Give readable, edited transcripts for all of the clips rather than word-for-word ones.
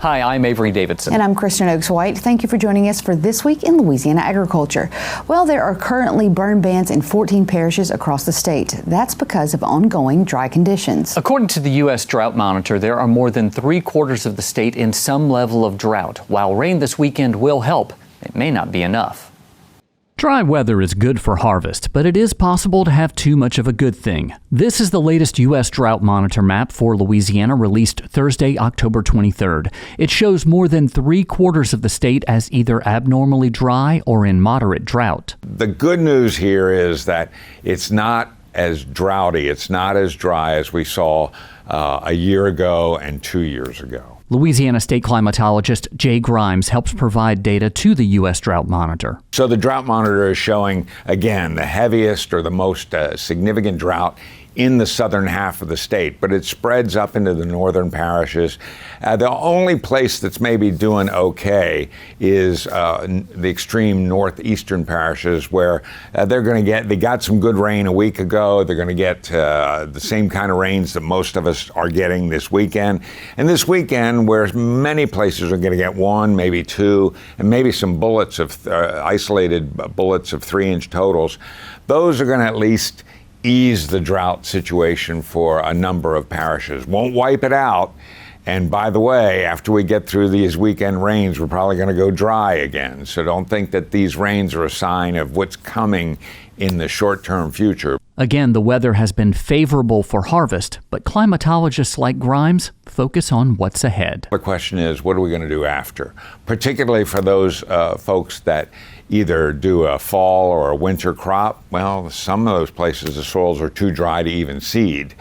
Hi, I'm Avery Davidson. And I'm Kristen Oaks-White. Thank you for joining us for This Week in Louisiana Agriculture. Well, there are currently burn bans in 14 parishes across the state. That's because of ongoing dry conditions. According to the U.S. Drought Monitor, there are more than 3/4 of the state in some level of drought. While rain this weekend will help, it may not be enough. Dry weather is good for harvest, but it is possible to have too much of a good thing. This is the latest U.S. Drought Monitor map for Louisiana, released Thursday, October 23rd. It shows more than 3/4 of the state as either abnormally dry or in moderate drought. The good news here is that it's not as droughty, it's not as dry as we saw a year ago and 2 years ago. Louisiana state climatologist Jay Grimes helps provide data to the U.S. Drought Monitor. So the Drought Monitor is showing, again, the heaviest or the most significant drought in the southern half of the state, but it spreads up into the northern parishes. The only place that's maybe doing okay is the extreme northeastern parishes, where they got some good rain a week ago. They're going to get the same kind of rains that most of us are getting this weekend. And this weekend, where many places are going to get 1, maybe 2, and maybe some bullets of isolated bullets of 3-inch totals, those are going to at least ease the drought situation for a number of parishes. Won't wipe it out. And by the way, after we get through these weekend rains, we're probably going to go dry again. So don't think that these rains are a sign of what's coming in the short-term future. Again, the weather has been favorable for harvest, but climatologists like Grimes focus on what's ahead. The question is, what are we going to do after? Particularly for those folks that either do a fall or a winter crop. Well, some of those places the soils are too dry to even seed.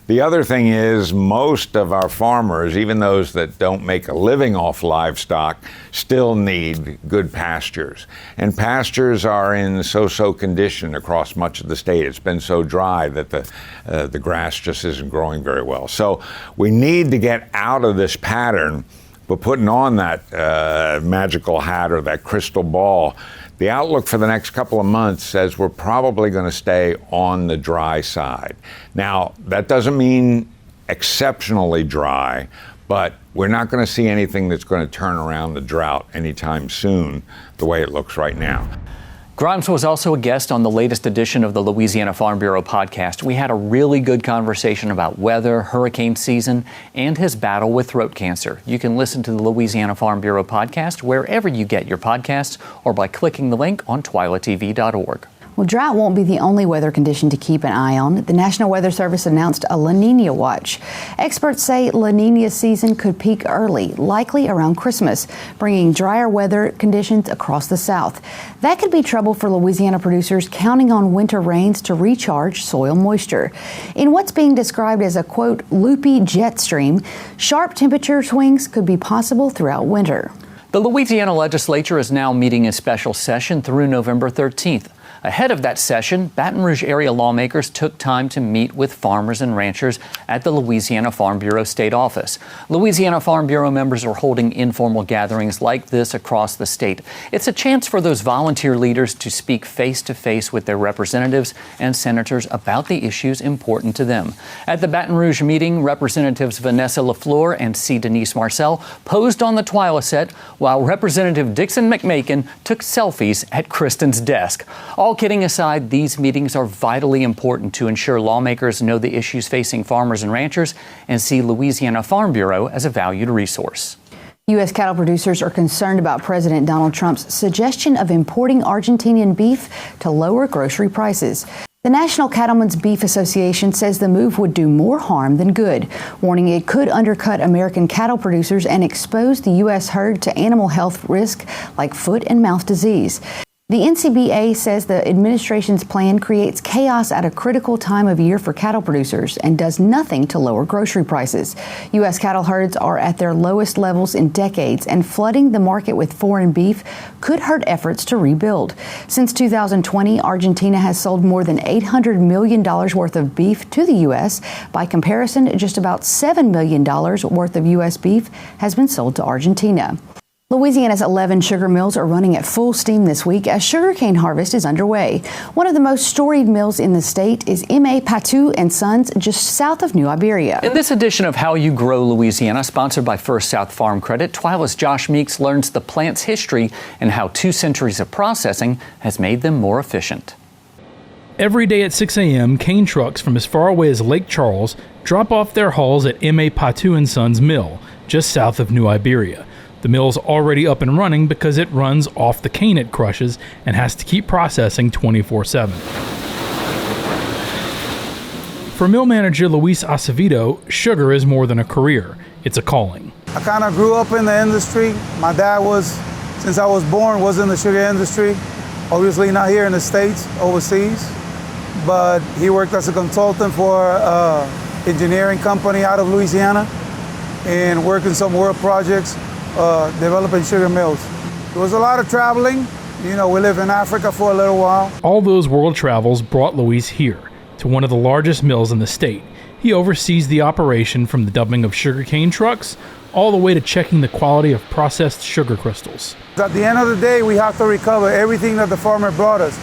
The other thing is, most of our farmers, even those that don't make a living off livestock, still need good pastures. And pastures are in so-so condition across much of the state. It's been so dry that the grass just isn't growing very well. So we need to get out of this pattern, but putting on that magical hat or that crystal ball. The outlook for the next couple of months says we're probably going to stay on the dry side. Now, that doesn't mean exceptionally dry, but we're not going to see anything that's going to turn around the drought anytime soon, the way it looks right now. Grimes was also a guest on the latest edition of the Louisiana Farm Bureau podcast. We had a really good conversation about weather, hurricane season, and his battle with throat cancer. You can listen to the Louisiana Farm Bureau podcast wherever you get your podcasts or by clicking the link on twilatv.org. Well, drought won't be the only weather condition to keep an eye on. The National Weather Service announced a La Nina watch. Experts say La Nina season could peak early, likely around Christmas, bringing drier weather conditions across the South. That could be trouble for Louisiana producers counting on winter rains to recharge soil moisture. In what's being described as a, quote, loopy jet stream, sharp temperature swings could be possible throughout winter. The Louisiana legislature is now meeting in special session through November 13th. Ahead of that session, Baton Rouge area lawmakers took time to meet with farmers and ranchers at the Louisiana Farm Bureau state office. Louisiana Farm Bureau members are holding informal gatherings like this across the state. It's a chance for those volunteer leaders to speak face-to-face with their representatives and senators about the issues important to them. At the Baton Rouge meeting, Representatives Vanessa LaFleur and C. Denise Marcel posed on the TWILA set, while Representative Dixon McMakin took selfies at Kristen's desk. All kidding aside, these meetings are vitally important to ensure lawmakers know the issues facing farmers and ranchers and see Louisiana Farm Bureau as a valued resource. U.S. cattle producers are concerned about President Donald Trump's suggestion of importing Argentinian beef to lower grocery prices. The National Cattlemen's Beef Association says the move would do more harm than good, warning it could undercut American cattle producers and expose the U.S. herd to animal health risk like foot and mouth disease. The NCBA says the administration's plan creates chaos at a critical time of year for cattle producers and does nothing to lower grocery prices. U.S. cattle herds are at their lowest levels in decades, and flooding the market with foreign beef could hurt efforts to rebuild. Since 2020, Argentina has sold more than $800 million worth of beef to the U.S. By comparison, just about $7 million worth of U.S. beef has been sold to Argentina. Louisiana's 11 sugar mills are running at full steam this week as sugarcane harvest is underway. One of the most storied mills in the state is M.A. Patout and Sons, just south of New Iberia. In this edition of How You Grow Louisiana, sponsored by First South Farm Credit, TWILA's Josh Meeks learns the plant's history and how 2 centuries of processing has made them more efficient. Every day at 6 a.m., cane trucks from as far away as Lake Charles drop off their hulls at M.A. Patout and Sons Mill, just south of New Iberia. The mill's already up and running because it runs off the cane it crushes and has to keep processing 24/7. For mill manager Luis Acevedo, sugar is more than a career, it's a calling. I kind of grew up in the industry. My dad since I was born, was in the sugar industry. Obviously not here in the States, overseas. But he worked as a consultant for an engineering company out of Louisiana and worked in some world projects. Developing sugar mills. There was a lot of traveling. We lived in Africa for a little while. All those world travels brought Luis here, to one of the largest mills in the state. He oversees the operation from the dumping of sugarcane trucks all the way to checking the quality of processed sugar crystals. At the end of the day, we have to recover everything that the farmer brought us.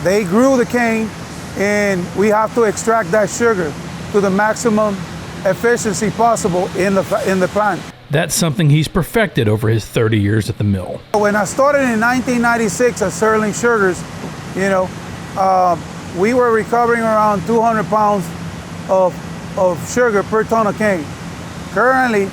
They grew the cane, and we have to extract that sugar to the maximum efficiency possible in the plant. That's something he's perfected over his 30 years at the mill. When I started in 1996 at Sterling Sugars, we were recovering around 200 pounds of sugar per ton of cane. Currently,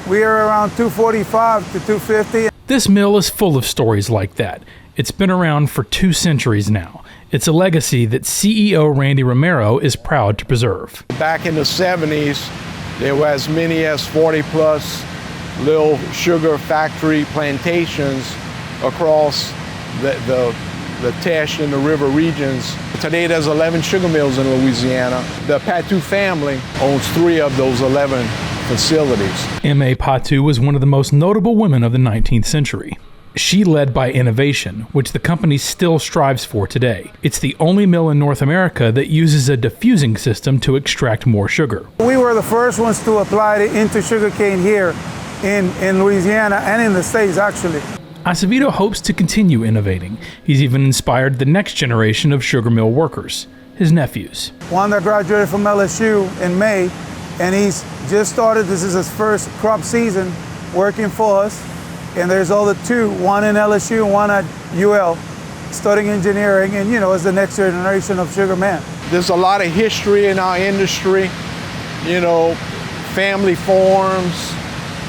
we are around 245 to 250. This mill is full of stories like that. It's been around for 2 centuries now. It's a legacy that CEO Randy Romero is proud to preserve. Back in the 70s, there were as many as 40 plus little sugar factory plantations across the Teche and the river regions. Today there's 11 sugar mills in Louisiana. The Patout family owns 3 of those 11 facilities. M.A. Patout was one of the most notable women of the 19th century. She led by innovation, which the company still strives for today. It's the only mill in North America that uses a diffusing system to extract more sugar. We were the first ones to apply it into sugarcane here in Louisiana and in the States, actually. Acevedo hopes to continue innovating. He's even inspired the next generation of sugar mill workers, his nephews. One that graduated from LSU in May, and he's just started, this is his first crop season working for us. And there's other 2, one in LSU and one at UL, studying engineering, and as the next generation of sugar man. There's a lot of history in our industry, family farms,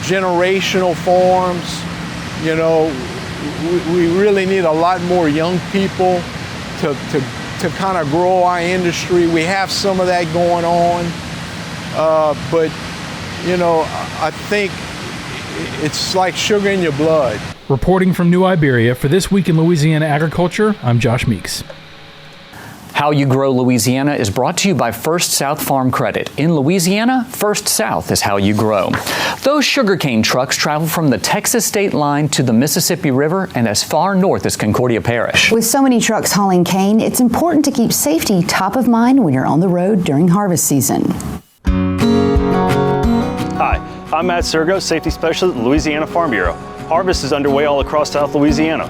generational farms. We really need a lot more young people to kind of grow our industry. We have some of that going on, but I think it's like sugar in your blood. Reporting from New Iberia for This Week in Louisiana Agriculture, I'm Josh Meeks. How You Grow Louisiana is brought to you by First South Farm Credit. In Louisiana, First South is how you grow. Those sugarcane trucks travel from the Texas state line to the Mississippi River and as far north as Concordia Parish. With so many trucks hauling cane, it's important to keep safety top of mind when you're on the road during harvest season. Hi, I'm Matt Sergo, Safety Specialist at Louisiana Farm Bureau. Harvest is underway all across South Louisiana.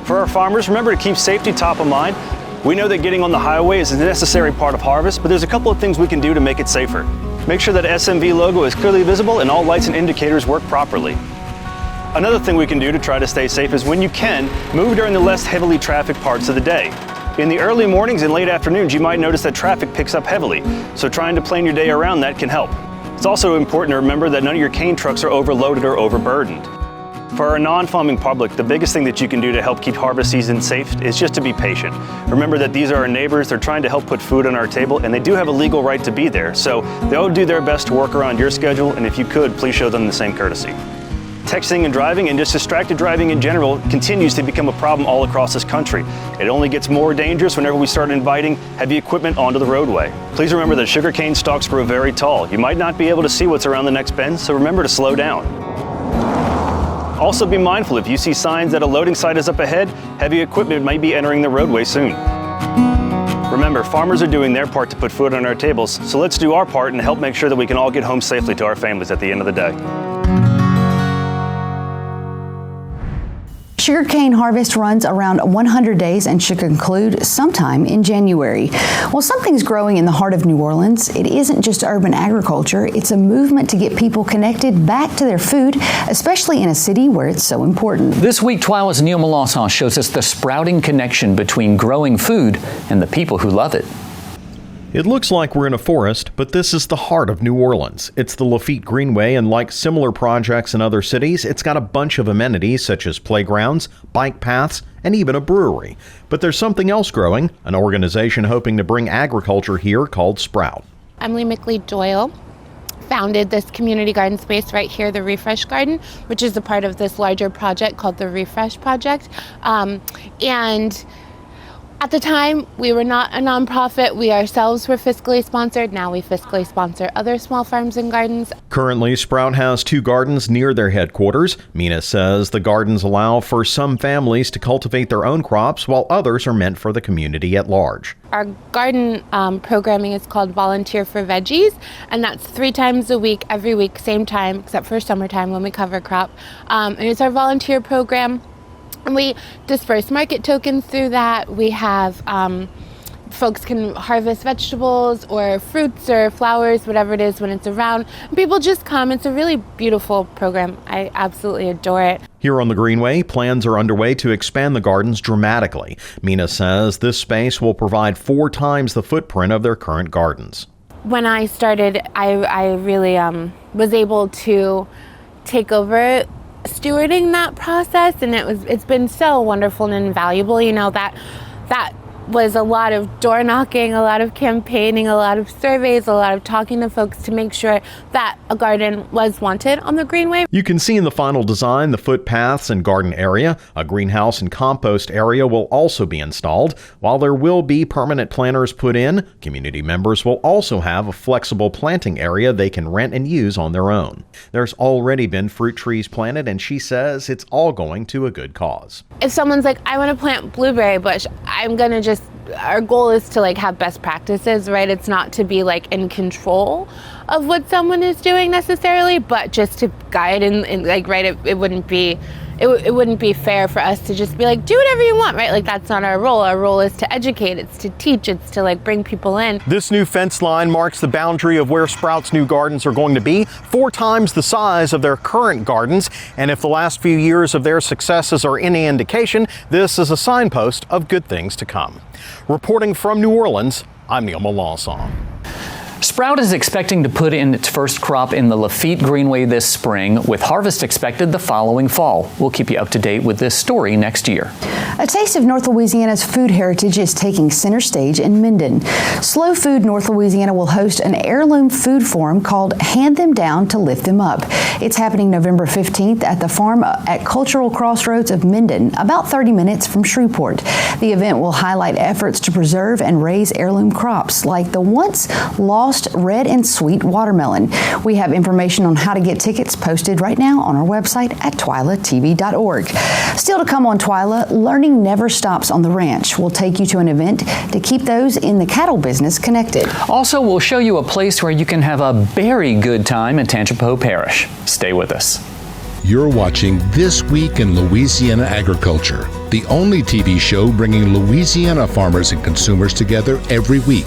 For our farmers, remember to keep safety top of mind. We know that getting on the highway is a necessary part of harvest, but there's a couple of things we can do to make it safer. Make sure that SMV logo is clearly visible and all lights and indicators work properly. Another thing we can do to try to stay safe is when you can, move during the less heavily trafficked parts of the day. In the early mornings and late afternoons, you might notice that traffic picks up heavily, so trying to plan your day around that can help. It's also important to remember that none of your cane trucks are overloaded or overburdened. For our non-farming public, the biggest thing that you can do to help keep harvest season safe is just to be patient. Remember that these are our neighbors, they're trying to help put food on our table, and they do have a legal right to be there, so they'll do their best to work around your schedule, and if you could, please show them the same courtesy. Texting and driving, and just distracted driving in general, continues to become a problem all across this country. It only gets more dangerous whenever we start inviting heavy equipment onto the roadway. Please remember that sugarcane stalks grow very tall. You might not be able to see what's around the next bend, so remember to slow down. Also be mindful, if you see signs that a loading site is up ahead, heavy equipment might be entering the roadway soon. Remember, farmers are doing their part to put food on our tables, so let's do our part and help make sure that we can all get home safely to our families at the end of the day. sugarcane harvest runs around 100 days and should conclude sometime in January. Well, something's growing in the heart of New Orleans. It isn't just urban agriculture. It's a movement to get people connected back to their food, especially in a city where it's so important. This week, TWILA's Neil Melanson shows us the sprouting connection between growing food and the people who love it. It looks like we're in a forest, but this is the heart of New Orleans. It's the Lafitte Greenway, and like similar projects in other cities, it's got a bunch of amenities such as playgrounds, bike paths, and even a brewery. But there's something else growing, an organization hoping to bring agriculture here called SPROUT. Emily McLeod-Doyle founded this community garden space right here, the Refresh Garden, which is a part of this larger project called the Refresh Project. And at the time, we were not a nonprofit. We ourselves were fiscally sponsored. Now we fiscally sponsor other small farms and gardens. Currently, SPROUT has 2 gardens near their headquarters. Mina says the gardens allow for some families to cultivate their own crops, while others are meant for the community at large. Our garden programming is called Volunteer for Veggies, and that's 3 times a week, every week, same time, except for summertime when we cover crop. And it's our volunteer program. And we disperse market tokens through that. We have folks can harvest vegetables or fruits or flowers, whatever it is when it's around. And people just come. It's a really beautiful program. I absolutely adore it. Here on the Greenway, plans are underway to expand the gardens dramatically. Mina says this space will provide 4 times the footprint of their current gardens. When I started, I really was able to take over stewarding that process, and it's been so wonderful and invaluable. You know, that was a lot of door knocking, a lot of campaigning, a lot of surveys, a lot of talking to folks to make sure that a garden was wanted on the Greenway. You can see in the final design the footpaths and garden area. A greenhouse and compost area will also be installed. While there will be permanent planters put in, community members will also have a flexible planting area they can rent and use on their own. There's already been fruit trees planted, and she says it's all going to a good cause. If someone's like, I want to plant blueberry bush, I'm going to our goal is to have best practices, right? It's not to be in control of what someone is doing necessarily, but just to guide and right, it wouldn't be fair for us to just be do whatever you want, right? That's not our role. Our role is to educate, it's to teach, it's to bring people in. This new fence line marks the boundary of where SPROUT's new gardens are going to be, 4 times the size of their current gardens. And if the last few years of their successes are any indication, this is a signpost of good things to come. Reporting from New Orleans, I'm Neil Melanson. SPROUT is expecting to put in its first crop in the Lafitte Greenway this spring, with harvest expected the following fall. We'll keep you up to date with this story next year. A taste of North Louisiana's food heritage is taking center stage in Minden. Slow Food North Louisiana will host an heirloom food forum called Hand Them Down to Lift Them Up. It's happening November 15th at the farm at Cultural Crossroads of Minden, about 30 minutes from Shreveport. The event will highlight efforts to preserve and raise heirloom crops like the once lost red and sweet watermelon. We have information on how to get tickets posted right now on our website at twilatv.org. Still to come on TWILA, learning never stops on the ranch. We'll take you to an event to keep those in the cattle business connected. Also, we'll show you a place where you can have a very good time in Tangipahoa Parish. Stay with us. You're watching This Week in Louisiana Agriculture, the only TV show bringing Louisiana farmers and consumers together every week.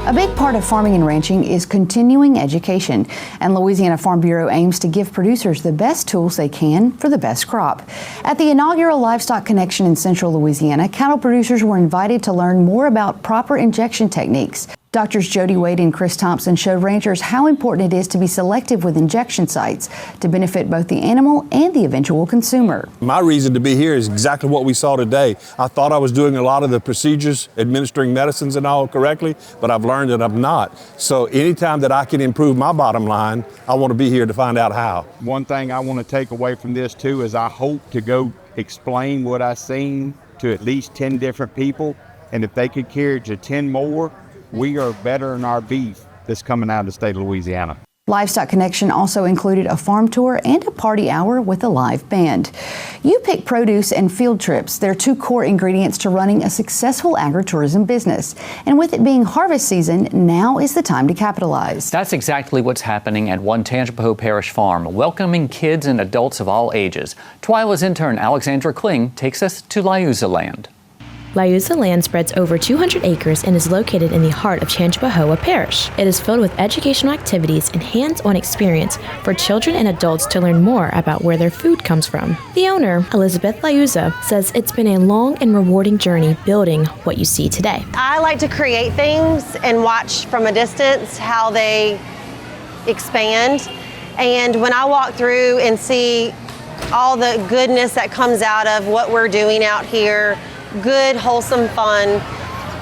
A big part of farming and ranching is continuing education, and Louisiana Farm Bureau aims to give producers the best tools they can for the best crop. At the inaugural Livestock Connection in Central Louisiana, cattle producers were invited to learn more about proper injection techniques. Doctors Jody Wade and Chris Thompson showed ranchers how important it is to be selective with injection sites to benefit both the animal and the eventual consumer. My reason to be here is exactly what we saw today. I thought I was doing a lot of the procedures, administering medicines and all correctly, but I've learned that I'm not. So anytime that I can improve my bottom line, I want to be here to find out how. One thing I want to take away from this too is I hope to go explain what I've seen to at least 10 different people, and if they could carry to 10 more, we are bettering our beef that's coming out of the state of Louisiana. Livestock Connection also included a farm tour and a party hour with a live band. You pick produce and field trips. They're two core ingredients to running a successful agritourism business. And with it being harvest season, now is the time to capitalize. That's exactly what's happening at one Tangipahoa Parish farm, welcoming kids and adults of all ages. TWILA's intern Alexandra Kling takes us to Liuzza Land. Liuzza Land spreads over 200 acres and is located in the heart of Tangipahoa Parish. It is filled with educational activities and hands-on experience for children and adults to learn more about where their food comes from. The owner, Elizabeth Liuzza, says it's been a long and rewarding journey building what you see today. I like to create things and watch from a distance how they expand. And when I walk through and see all the goodness that comes out of what we're doing out here, good, wholesome fun.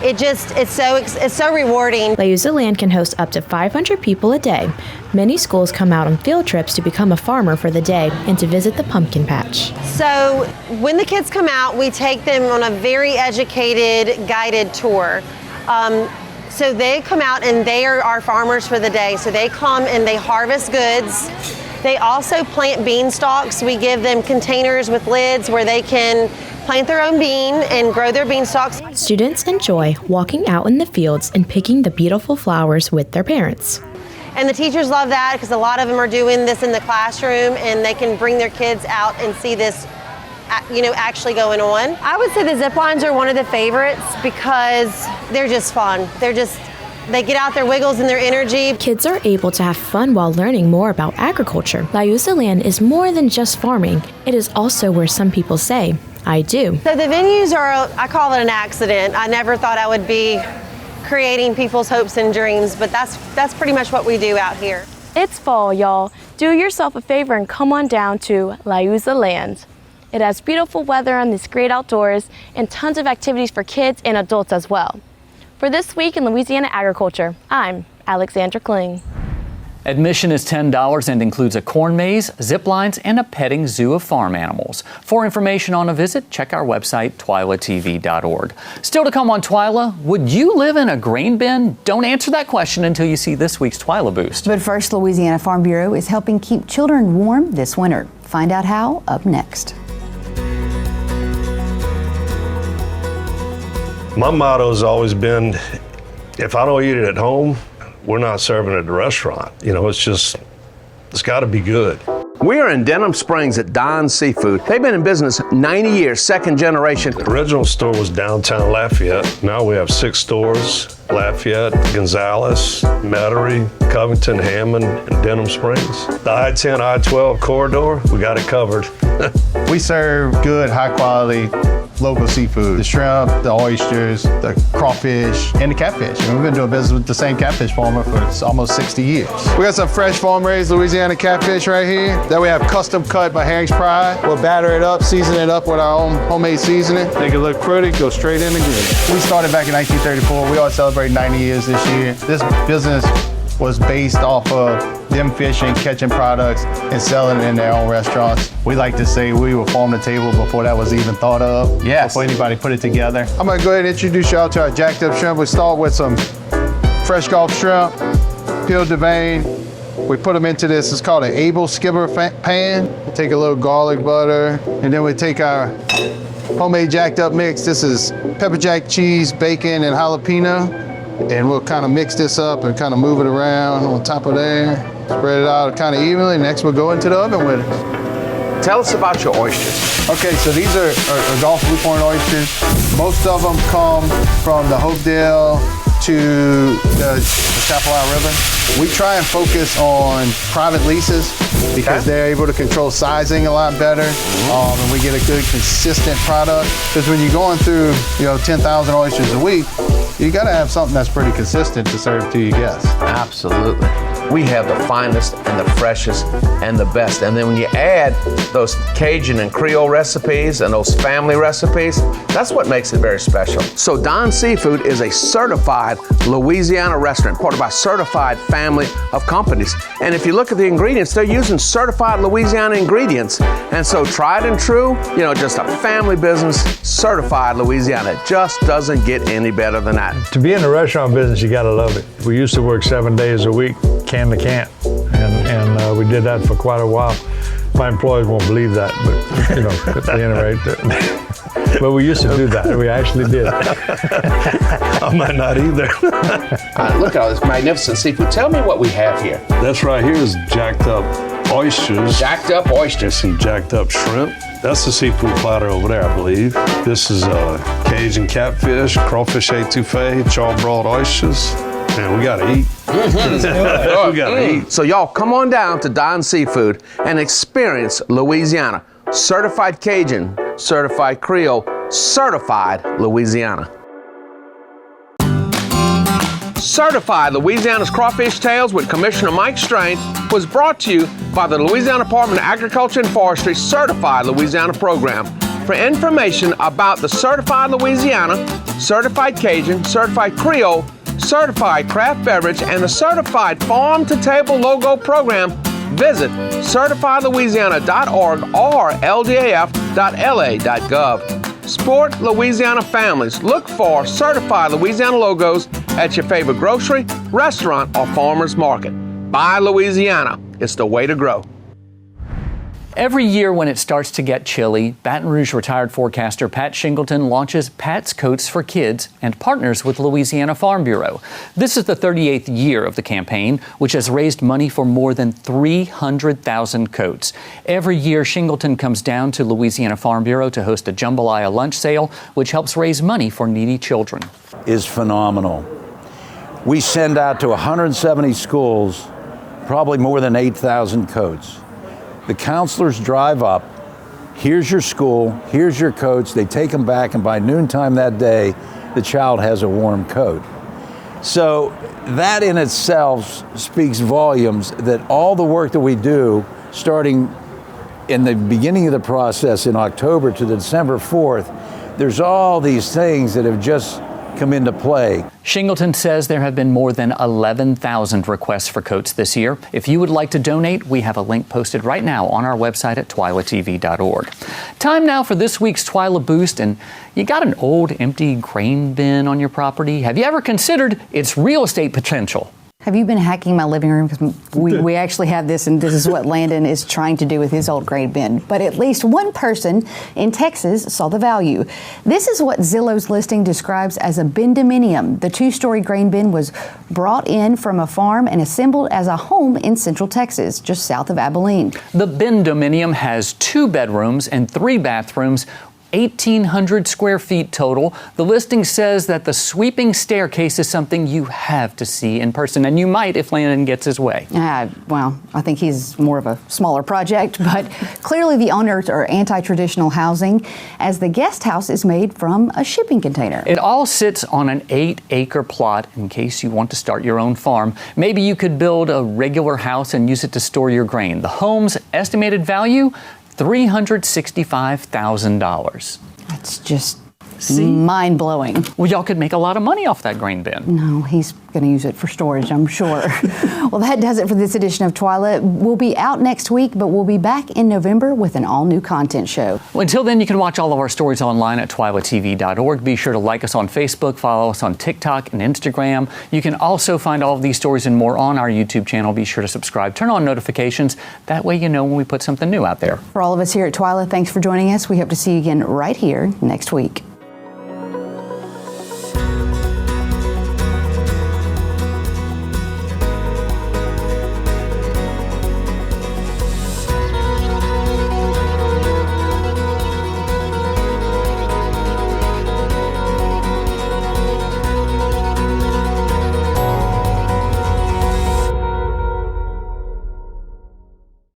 It's so rewarding. Liuzza Land can host up to 500 people a day. Many schools come out on field trips to become a farmer for the day and to visit the pumpkin patch. So when the kids come out, we take them on a very educated, guided tour. So they come out and they are our farmers for the day. So they come and they harvest goods. They also plant bean stalks. We give them containers with lids where they can plant their own bean and grow their bean stalks. Students enjoy walking out in the fields and picking the beautiful flowers with their parents. And the teachers love that because a lot of them are doing this in the classroom and they can bring their kids out and see this, actually going on. I would say the zip lines are one of the favorites because they're just fun. They get out their wiggles and their energy. Kids are able to have fun while learning more about agriculture. Liuzza Land is more than just farming. It is also where some people say, I do. So the venues are, I call it an accident. I never thought I would be creating people's hopes and dreams, but that's pretty much what we do out here. It's fall, y'all. Do yourself a favor and come on down to Liuzza Land. It has beautiful weather on this great outdoors and tons of activities for kids and adults as well. For This Week in Louisiana Agriculture, I'm Alexandra Kling. Admission is $10 and includes a corn maze, zip lines, and a petting zoo of farm animals. For information on a visit, check our website, twilatv.org. Still to come on TWILA, would you live in a grain bin? Don't answer that question until you see this week's TWILA Boost. But first, Louisiana Farm Bureau is helping keep children warm this winter. Find out how up next. My motto has always been, if I don't eat it at home, we're not serving it at the restaurant. It's got to be good. We are in Denham Springs at Don's Seafood. They've been in business 90 years, second generation. The original store was downtown Lafayette. Now we have 6 stores, Lafayette, Gonzales, Metairie, Covington, Hammond, and Denham Springs. The I-10, I-12 corridor, we got it covered. We serve good, high-quality local seafood. The shrimp, the oysters, the crawfish, and the catfish. We've been doing business with the same catfish farmer for almost 60 years. We got some fresh farm-raised Louisiana catfish right here that we have custom cut by Harry's Pride. We'll batter it up, season it up with our own homemade seasoning. Make it look pretty, go straight in the grill. We started back in 1934. We are celebrating 90 years this year. This business was based off of them fishing, catching products, and selling it in their own restaurants. We like to say we were farm to table before that was even thought of. Yes. Before anybody put it together. I'm gonna go ahead and introduce y'all to our jacked up shrimp. We start with some fresh Gulf shrimp, peeled the vein. We put them into this, it's called an Able skimmer pan. We take a little garlic butter, and then we take our homemade jacked up mix. This is pepper jack cheese, bacon, and jalapeno. And we'll kind of mix this up and kind of move it around on top of there. Spread it out kind of evenly. Next we'll go into the oven with it. Tell us about your oysters. Okay, so these are Gulf Bluecorn oysters. Most of them come from the Hopedale to the Chapelin River. We try and focus on private leases because they're able to control sizing a lot better, and we get a good consistent product. Because when you're going through 10,000 oysters a week, you got to have something that's pretty consistent to serve to your guests. Absolutely. We have the finest and the freshest and the best. And then when you add those Cajun and Creole recipes and those family recipes, that's what makes it very special. So Don's Seafood is a certified Louisiana restaurant, part of our certified family of companies. And if you look at the ingredients, they're using certified Louisiana ingredients. And so tried and true, just a family business, certified Louisiana. It just doesn't get any better than that. To be in the restaurant business, you gotta love it. We used to work 7 days a week, can to can. We did that for quite a while. My employees won't believe that, but at the end of it. But we used to do that. We actually did. I might not either. Look at all this magnificent seafood. Tell me what we have here. This right here is jacked up oysters. Jacked up oysters. Some jacked up shrimp. That's the seafood platter over there, I believe. This is Cajun catfish, crawfish etouffee, charbroiled oysters. Man, we gotta eat. We gotta eat. So y'all come on down to Don Seafood and experience Louisiana. Certified Cajun, certified Creole, certified Louisiana. Certified Louisiana's Crawfish Tales with Commissioner Mike Strain was brought to you by the Louisiana Department of Agriculture and Forestry Certified Louisiana Program. For information about the Certified Louisiana, Certified Cajun, Certified Creole, Certified Craft Beverage, and the Certified Farm to Table Logo Program, visit certifiedlouisiana.org or ldaf.la.gov. Support Louisiana families. Look for Certified Louisiana logos at your favorite grocery, restaurant, or farmer's market. Buy Louisiana. It's the way to grow. Every year when it starts to get chilly, Baton Rouge retired forecaster Pat Shingleton launches Pat's Coats for Kids and partners with Louisiana Farm Bureau. This is the 38th year of the campaign, which has raised money for more than 300,000 coats. Every year, Shingleton comes down to Louisiana Farm Bureau to host a jambalaya lunch sale, which helps raise money for needy children. Is phenomenal. We send out to 170 schools, probably more than 8,000 coats. The counselors drive up, here's your school, here's your coats, they take them back, and by noontime that day, the child has a warm coat. So that in itself speaks volumes that all the work that we do, starting in the beginning of the process in October to the December 4th, there's all these things that have just come into play. Shingleton says there have been more than 11,000 requests for coats this year. If you would like to donate, we have a link posted right now on our website at twilatv.org. Time now for this week's TWILA Boost, and you got an old empty grain bin on your property? Have you ever considered its real estate potential? Have you been hacking my living room? Because we actually have this, and this is what Landon is trying to do with his old grain bin. But at least one person in Texas saw the value. This is what Zillow's listing describes as a bindominium. The two-story grain bin was brought in from a farm and assembled as a home in Central Texas, just south of Abilene. The bindominium has 2 bedrooms and 3 bathrooms, 1,800 square feet total. The listing says that the sweeping staircase is something you have to see in person, and you might if Landon gets his way. Well, I think he's more of a smaller project, but clearly the owners are anti-traditional housing, as the guest house is made from a shipping container. It all sits on an 8-acre plot in case you want to start your own farm. Maybe you could build a regular house and use it to store your grain. The home's estimated value, $365,000. That's just mind-blowing. Well, y'all could make a lot of money off that grain bin. No, he's going to use it for storage, I'm sure. Well, that does it for this edition of TWILA. We'll be out next week, but we'll be back in November with an all-new content show. Well, until then, you can watch all of our stories online at twilatv.org. Be sure to like us on Facebook, follow us on TikTok and Instagram. You can also find all of these stories and more on our YouTube channel. Be sure to subscribe, turn on notifications. That way you know when we put something new out there. For all of us here at TWILA, thanks for joining us. We hope to see you again right here next week.